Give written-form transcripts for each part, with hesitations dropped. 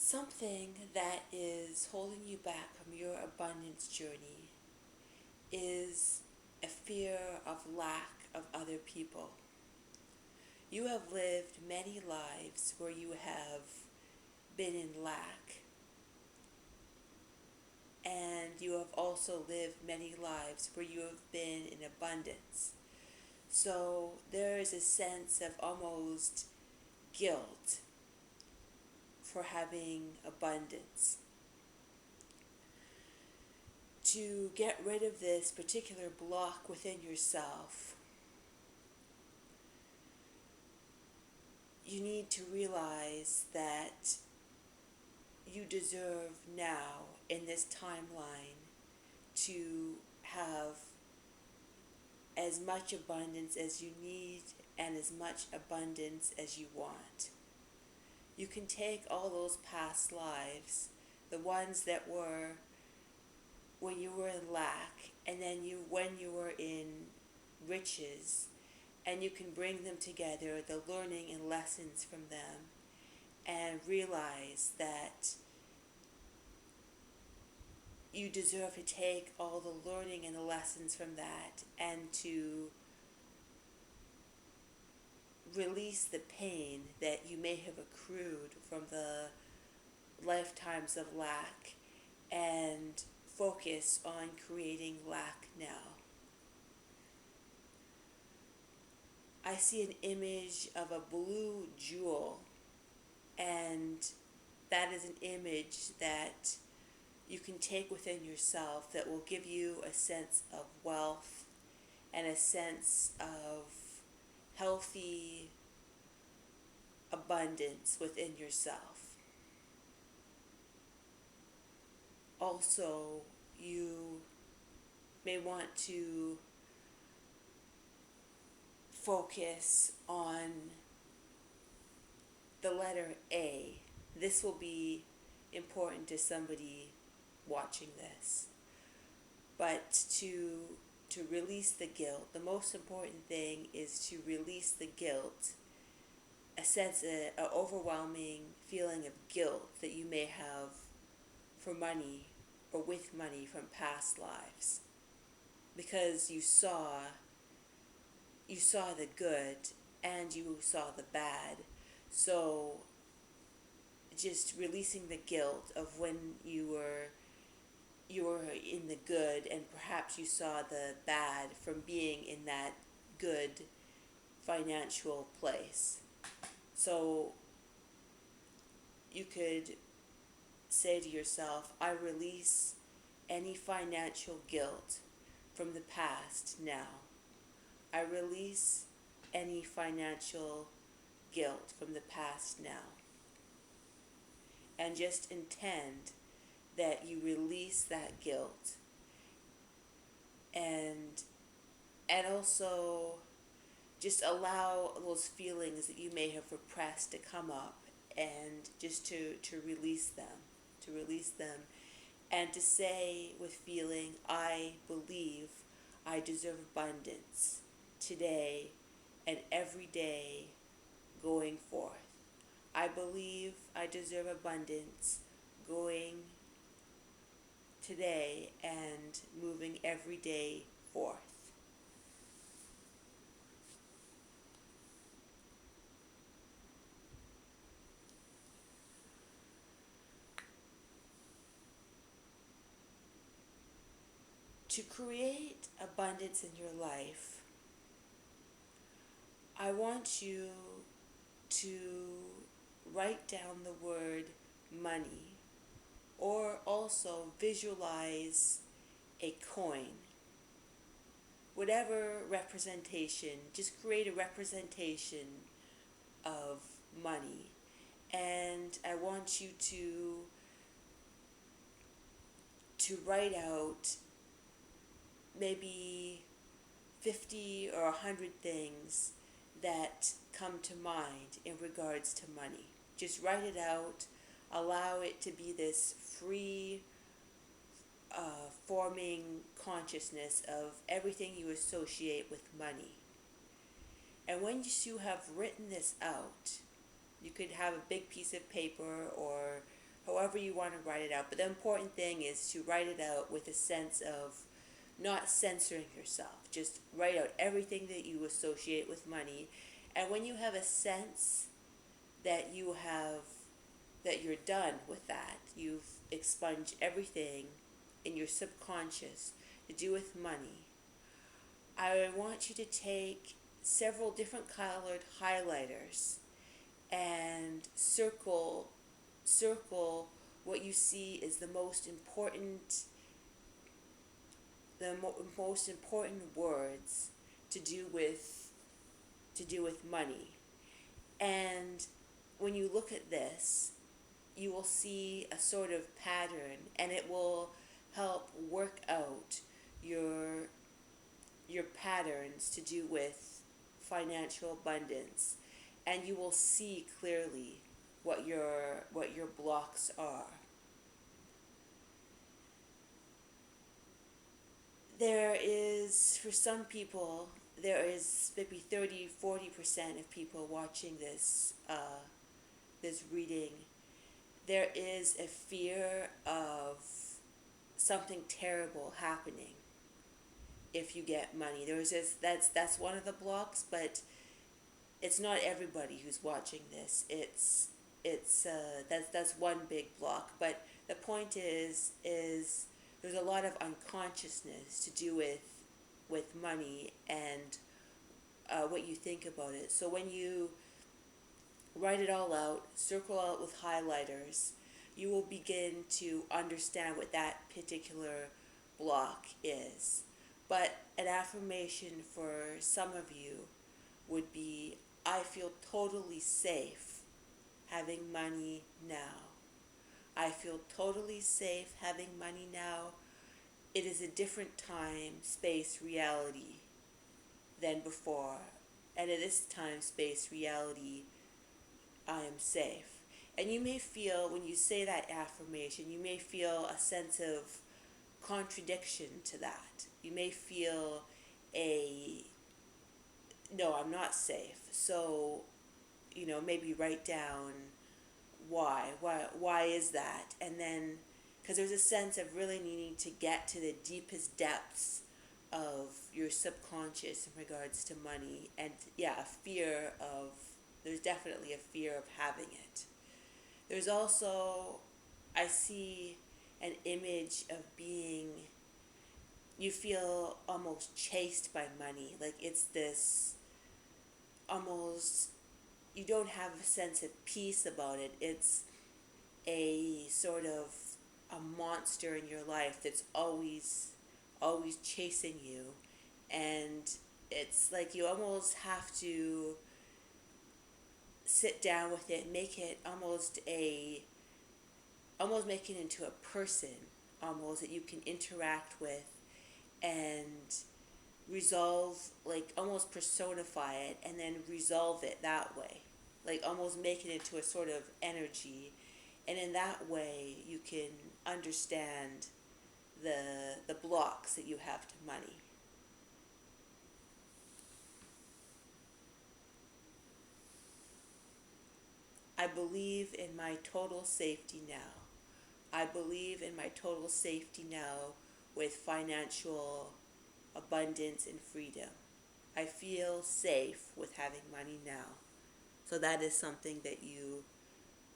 Something that is holding you back from your abundance journey is a fear of lack of other people. You have lived many lives where you have been in lack, and you have also lived many lives where you have been in abundance. So there is a sense of almost guilt for having abundance. To get rid of this particular block within yourself, you need to realize that you deserve now in this timeline to have as much abundance as you need and as much abundance as you want. You can take all those past lives, the ones that were when you were in lack, and then when you were in riches, and you can bring them together, the learning and lessons from them, and realize that you deserve to take all the learning and the lessons from that and to release the pain that you may have accrued from the lifetimes of lack and focus on creating lack now. I see an image of a blue jewel, and that is an image that you can take within yourself that will give you a sense of wealth and a sense of healthy abundance within yourself. Also, you may want to focus on the letter A. This will be important to somebody watching this. But to release the guilt, the most important thing is to release the guilt, a sense, an overwhelming feeling of guilt that you may have for money or with money from past lives, because you saw the good and you saw the bad. So just releasing the guilt of when you were in the good and perhaps you saw the bad from being in that good financial place. So you could say to yourself, I release any financial guilt from the past now. I release any financial guilt from the past now. And just intend that you release that guilt, and also just allow those feelings that you may have repressed to come up, and just to release them, and to say with feeling, I believe I deserve abundance today and every day going forth. I believe I deserve abundance going today and moving every day forth. To create abundance in your life, I want you to write down the word money, or also visualize a coin. Whatever representation, just create a representation of money. And I want you to write out maybe 50 or 100 things that come to mind in regards to money. Just write it out. Allow it to be this free forming consciousness of everything you associate with money. And when you have written this out, you could have a big piece of paper or however you want to write it out. But the important thing is to write it out with a sense of not censoring yourself. Just write out everything that you associate with money. And when you have a sense that that you're done with that, you've expunged everything in your subconscious to do with money, I want you to take several different colored highlighters and circle what you see is most important words to do with money. And when you look at this, you will see a sort of pattern, and it will help work out your patterns to do with financial abundance, and you will see clearly what your blocks are. There is, for some people, there is maybe 30-40% of people watching this reading. There is a fear of something terrible happening if you get money. There's this, that's one of the blocks, but it's not everybody who's watching this. That's one big block. But the point is there's a lot of unconsciousness to do with money and what you think about it. So when you write it all out, circle out with highlighters, you will begin to understand what that particular block is. But an affirmation for some of you would be, I feel totally safe having money now. I feel totally safe having money now. It is a different time, space, reality than before. And at this time, space, reality, I am safe. And you may feel, when you say that affirmation, you may feel a sense of contradiction to that. You may feel no, I'm not safe. So, maybe write down why is that? And then, because there's a sense of really needing to get to the deepest depths of your subconscious in regards to money. And yeah, there's definitely a fear of having it. There's also, I see an image of you feel almost chased by money. Like it's this almost, you don't have a sense of peace about it. It's a sort of a monster in your life that's always chasing you, and it's like you almost have to sit down with it, make it almost make it into a person almost that you can interact with and resolve, like almost personify it and then resolve it that way, like almost make it into a sort of energy, and in that way you can understand the blocks that you have to money. I believe in my total safety now. I believe in my total safety now with financial abundance and freedom. I feel safe with having money now. So that is something that you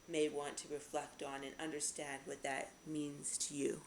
may want to reflect on and understand what that means to you.